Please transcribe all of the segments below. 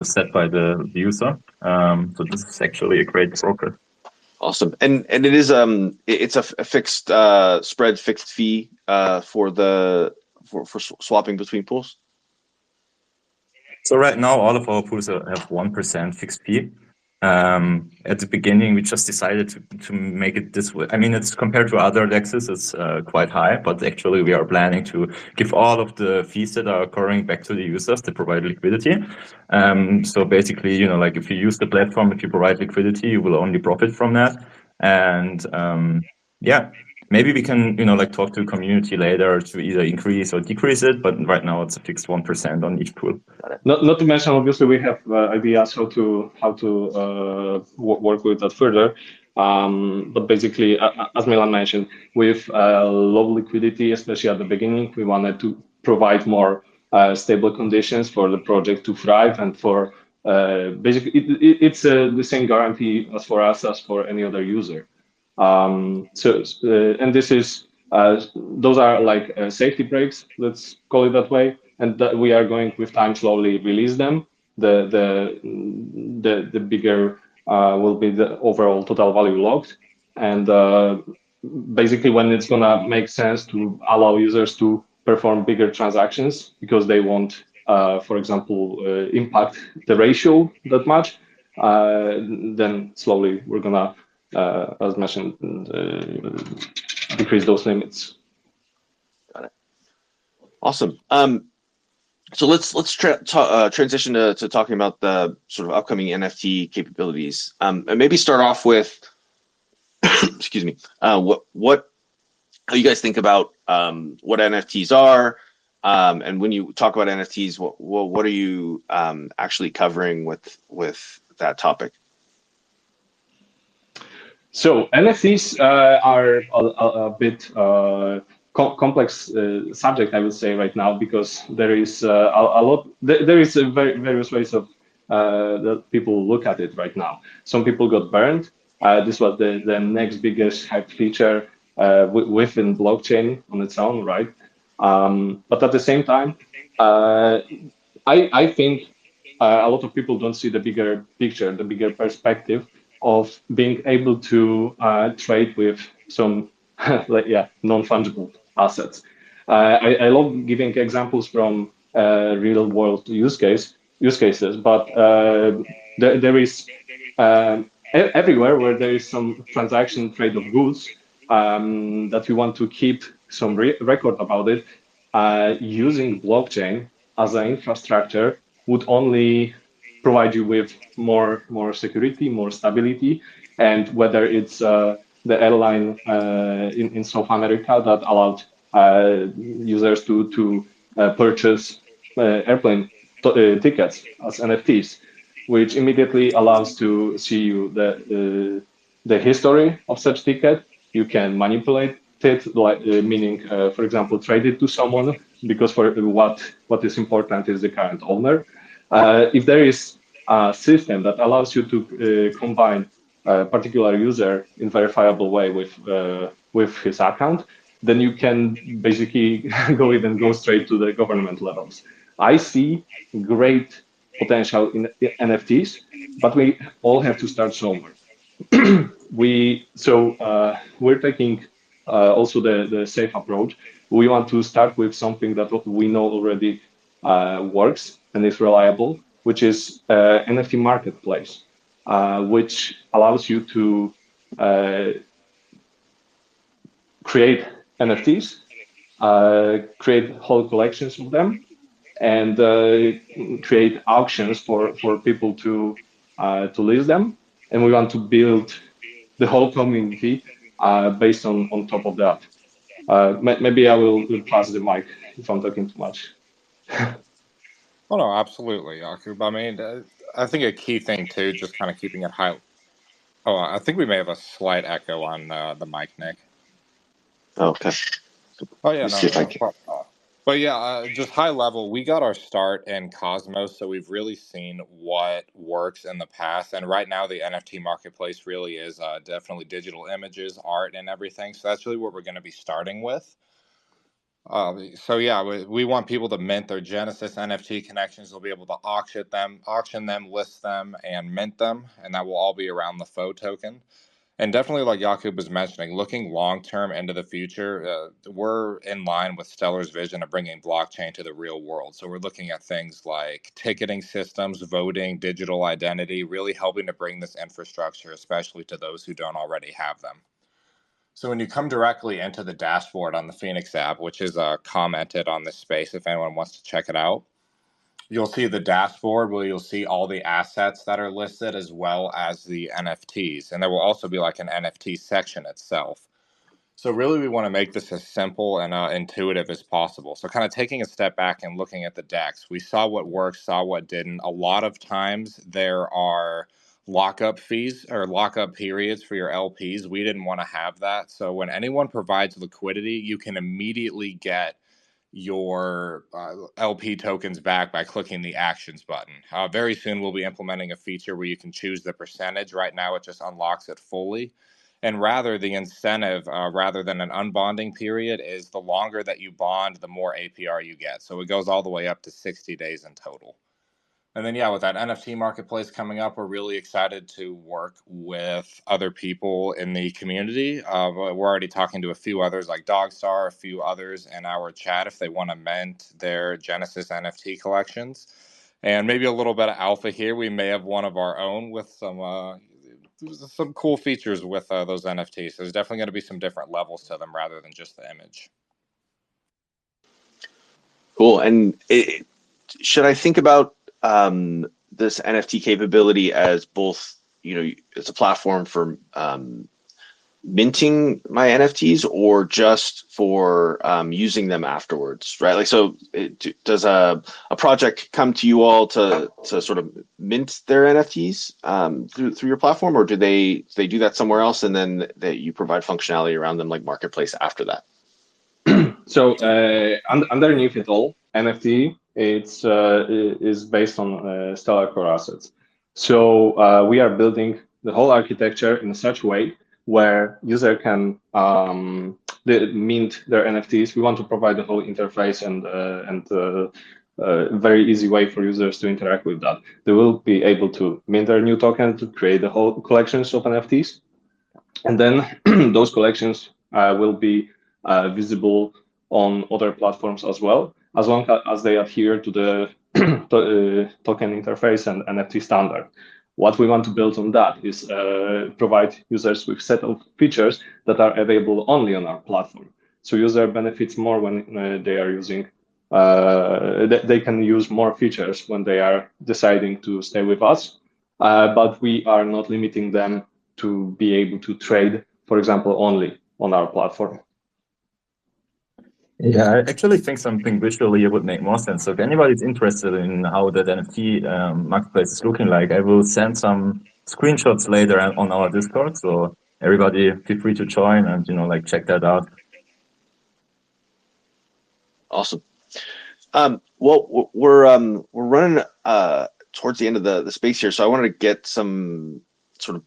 set by the user. So this is actually a great broker. Awesome. And it is it's a fixed spread, fixed fee for swapping between pools. So right now, all of our pools have 1% fixed fee. At the beginning, we just decided to make it this way. I mean, it's compared to other dexes, it's quite high, but actually we are planning to give all of the fees that are occurring back to the users that provide liquidity. So basically, you know, like if you use the platform, if you provide liquidity, you will only profit from that. And yeah, maybe we can, you know, like talk to the community later to either increase or decrease it, but right now it's a fixed 1% on each pool. Not to mention, obviously, we have ideas how to work with that further. But basically, as Milan mentioned, with low liquidity, especially at the beginning, we wanted to provide more stable conditions for the project to thrive, and for basically, it's the same guarantee as for us as for any other user. And this is those are like safety breaks, let's call it that way, and that we are going with time slowly release them. The bigger will be the overall total value locked, and basically when it's gonna make sense to allow users to perform bigger transactions because they won't, for example, impact the ratio that much, then slowly we're gonna, as mentioned, decrease those limits. Got it. Awesome. So let's transition to talking about the sort of upcoming NFT capabilities. And maybe start off with, excuse me, how you guys think about what NFTs are, and when you talk about NFTs, what are you actually covering with that topic? So NFTs are a bit complex subject, I would say, right now, because there is a lot. There is various ways of that people look at it right now. Some people got burned. This was the next biggest hype feature within blockchain on its own, right? But at the same time, I think a lot of people don't see the bigger picture, the bigger perspective of being able to trade with some like, non-fungible assets. I love giving examples from real world use cases, but there is everywhere where there is some transaction trade of goods that we want to keep some record about it. Using blockchain as an infrastructure would only provide you with more security, more stability, and whether it's the airline in South America that allowed users to purchase airplane tickets as NFTs, which immediately allows to see you the history of such ticket. You can manipulate it, like meaning, for example, trade it to someone, because for what is important is the current owner. If there is a system that allows you to combine a particular user in verifiable way with his account, then you can basically go straight to the government levels. I see great potential in NFTs, but we all have to start somewhere. We're taking also the safe approach. We want to start with something that we know already works and is reliable, which is NFT marketplace, which allows you to create NFTs, create whole collections of them, and create auctions for people to list them. And we want to build the whole community based on top of that. Maybe I will pass the mic if I'm talking too much. Oh no, absolutely, Jakub. I mean, I think a key thing too, just kind of keeping it high. Oh, I think we may have a slight echo on the mic, Nick. Okay. Oh yeah, no. But yeah, just high level, we got our start in Cosmos, so we've really seen what works in the past. And right now, the NFT marketplace really is definitely digital images, art, and everything. So that's really what we're going to be starting with. So yeah, we want people to mint their Genesis NFT connections. They'll be able to auction them, list them, and mint them, and that will all be around the faux token. And definitely, like Jakub was mentioning, looking long term into the future, we're in line with Stellar's vision of bringing blockchain to the real world. So we're looking at things like ticketing systems, voting, digital identity, really helping to bring this infrastructure, especially to those who don't already have them. So when you come directly into the dashboard on the Phoenix app, which is commented on this space, if anyone wants to check it out, you'll see the dashboard where you'll see all the assets that are listed as well as the NFTs. And there will also be like an NFT section itself. So really we want to make this as simple and intuitive as possible. So kind of taking a step back and looking at the DEX, we saw what worked, saw what didn't. A lot of times there are lockup fees or lockup periods for your LPs. We didn't want to have that. So when anyone provides liquidity, you can immediately get your LP tokens back by clicking the actions button. Very soon we'll be implementing a feature where you can choose the percentage. Right now it just unlocks it fully. And rather the incentive, rather than an unbonding period, is the longer that you bond, the more APR you get. So it goes all the way up to 60 days in total. And then, yeah, with that NFT marketplace coming up, we're really excited to work with other people in the community. We're already talking to a few others like Dogstar, a few others in our chat if they want to mint their Genesis NFT collections. And maybe a little bit of alpha here. We may have one of our own with some cool features with those NFTs. There's definitely going to be some different levels to them rather than just the image. Cool. And should I think about this NFT capability as both, it's a platform for minting my NFTs or just for using them afterwards, right? Like, so does a project come to you all to sort of mint their NFTs through your platform, or do they do that somewhere else and then you provide functionality around them like marketplace after that? So underneath it all, NFT is based on Stellar core assets. So we are building the whole architecture in such a way where user can mint their NFTs. We want to provide the whole interface and very easy way for users to interact with that. They will be able to mint their new token to create the whole collections of NFTs, and then those collections will be visible on other platforms as well, as long as they adhere to the token interface and NFT standard. What we want to build on that is provide users with set of features that are available only on our platform. So user benefits more when they are using, they can use more features when they are deciding to stay with us, but we are not limiting them to be able to trade, for example, only on our platform. Yeah, I actually think something visually would make more sense. So if anybody's interested in how that NFT marketplace is looking like, I will send some screenshots later on our Discord. So everybody feel free to join and, check that out. Awesome. Well, we're running towards the end of the space here. So I wanted to get some sort of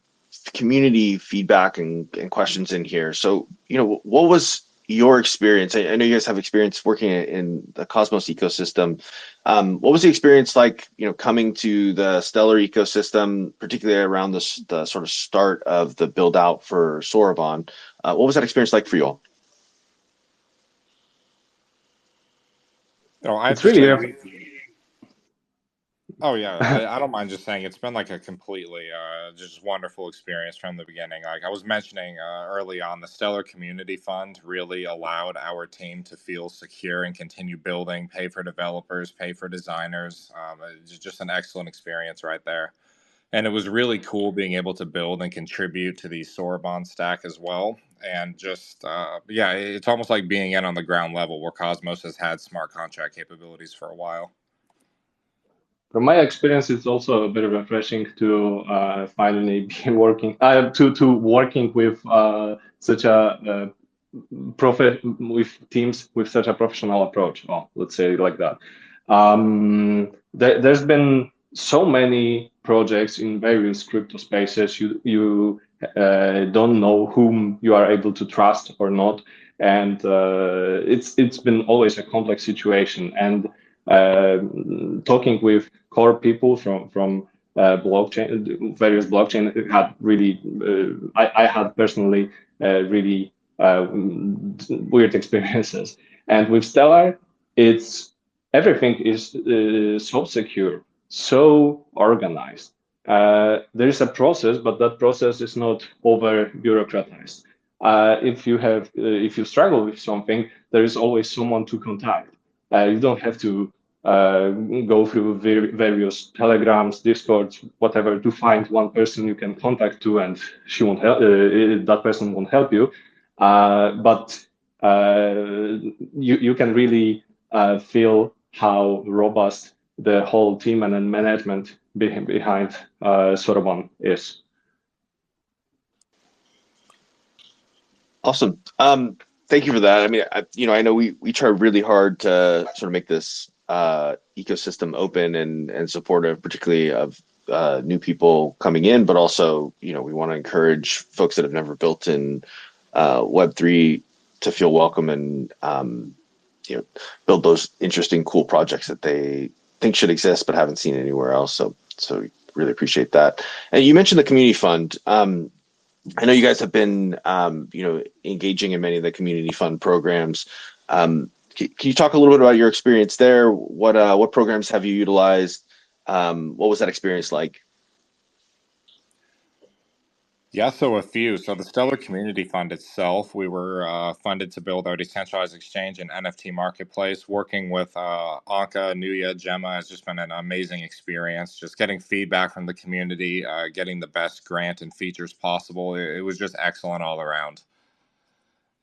community feedback and questions in here. So, what was your experience? I know you guys have experience working in the Cosmos ecosystem. What was the experience like, coming to the Stellar ecosystem, particularly around the sort of start of the build out for Sorbonne? What was that experience like for you all? It's really Oh yeah, I don't mind just saying it's been like a completely just wonderful experience from the beginning. Like I was mentioning early on, the Stellar Community Fund really allowed our team to feel secure and continue building, pay for developers, pay for designers. It's just an excellent experience right there. And it was really cool being able to build and contribute to the Sorbonne stack as well. And just, yeah, it's almost like being in on the ground level where Cosmos has had smart contract capabilities for a while. From my experience, it's also a bit refreshing to finally be working working with such a with teams with such a professional approach. Oh, let's say it like that. There's been so many projects in various crypto spaces. You don't know whom you are able to trust or not. and it's been always a complex situation. And talking with core people from blockchain, various blockchain, it had really, I had personally really weird experiences. And with Stellar, it's everything is so secure, so organized. There is a process, but that process is not over bureaucratized. If you struggle with something, there is always someone to contact. You don't have to go through various telegrams, discords, whatever, to find one person you can contact to, and she won't help. That person won't help you. But you can really feel how robust the whole team and then management behind Soroban is. Awesome. Thank you for that. I mean, I know we try really hard to sort of make this ecosystem open and supportive, particularly of new people coming in, but also, we want to encourage folks that have never built in Web3 to feel welcome and build those interesting, cool projects that they think should exist but haven't seen anywhere else. So really appreciate that. And you mentioned the community fund. I know you guys have been, engaging in many of the community fund programs. Can you talk a little bit about your experience there? What programs have you utilized? What was that experience like? Yeah, so a few. So the Stellar Community Fund itself, we were funded to build our decentralized exchange and NFT marketplace. Working with Anka, Nuya, Gemma has just been an amazing experience. Just getting feedback from the community, getting the best grant and features possible. It was just excellent all around.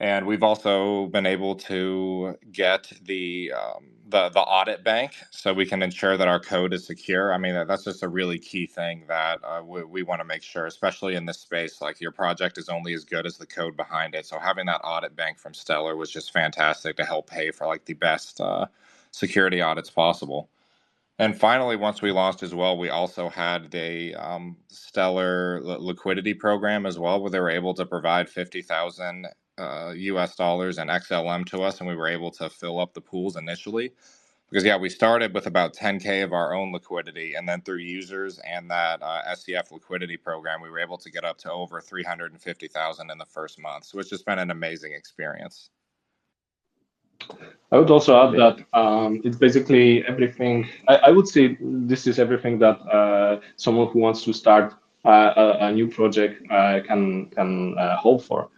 And we've also been able to get the audit bank, so we can ensure that our code is secure. I mean, that's just a really key thing that we want to make sure, especially in this space. Like, your project is only as good as the code behind it. So having that audit bank from Stellar was just fantastic to help pay for like the best security audits possible. And finally, once we launched as well, we also had a Stellar liquidity program as well, where they were able to provide 50,000 US dollars and XLM to us, and we were able to fill up the pools initially. Because, yeah, we started with about 10K of our own liquidity, and then through users and that SCF liquidity program, we were able to get up to over 350,000 in the first month. So it's just been an amazing experience. I would also add that it's basically everything. I would say this is everything that someone who wants to start a new project can hope for,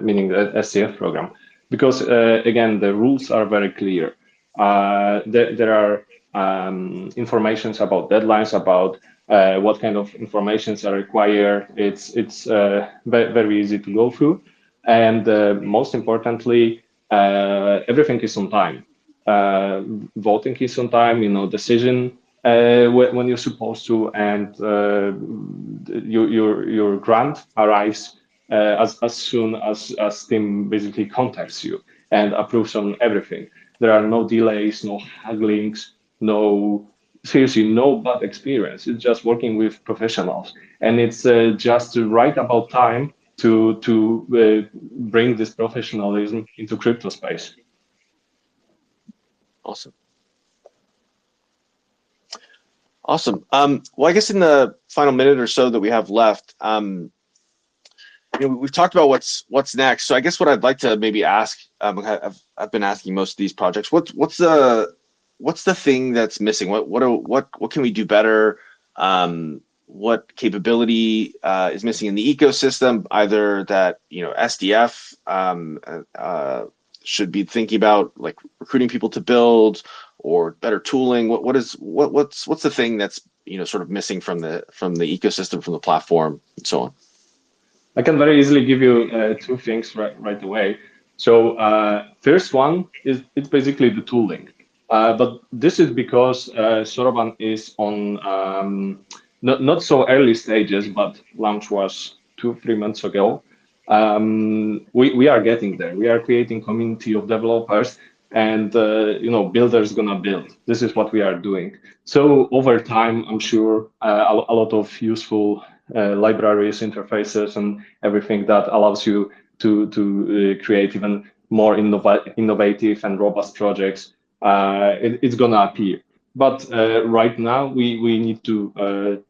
meaning the SCF program. Because again, the rules are very clear. There are informations about deadlines, about what kind of informations are required. It's very easy to go through, and most importantly, everything is on time. Voting is on time. Decision when you're supposed to, and your grant arrives as soon as Steam basically contacts you and approves on everything. There are no delays, no hagglings, seriously no bad experience. It's just working with professionals, and it's just right about time to bring this professionalism into crypto space. Awesome. Well, I guess in the final minute or so that we have left, we've talked about what's next. So I guess what I'd like to maybe ask, I've been asking most of these projects, what's the thing that's missing? What can we do better? What capability is missing in the ecosystem? Either that SDF should be thinking about, like recruiting people to build, or better tooling. What's the thing that's sort of missing from the ecosystem, from the platform, and so on? I can very easily give you two things right away. So first one is it's basically the tooling, but this is because Soroban is on not so early stages, but launch was 2-3 months ago. We are getting there. We are creating community of developers, and builders gonna build. This is what we are doing. So over time, I'm sure a lot of useful libraries, interfaces, and everything that allows you to create even more innovative and robust projects, it's gonna appear. But right now we need to